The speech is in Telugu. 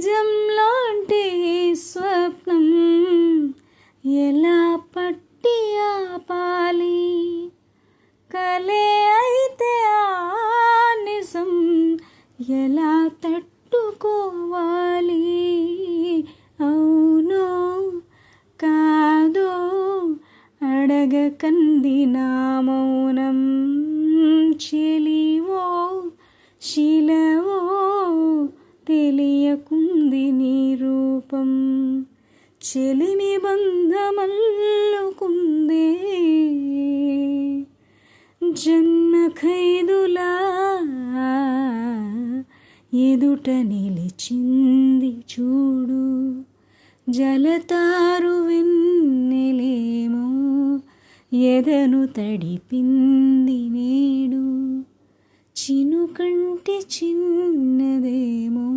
నిజం లాంటి స్వప్నం ఎలా పట్టి ఆపాలి, కలే అయితే ఆ నిజం ఎలా తట్టుకోవాలి. అవునో కాదో అడగకంది నా మౌనం, చెలివో శిలవో తెలియకుంది నీ రూపం. చెలిమి బంధమల్లుకుందే జన్మ ఖైదులా ఎదుట నిలిచింది చూడు. జలతారు వెన్నెలేమో ఎదను తడిపింది నేడు, చినుకంటి చిన్నదేమో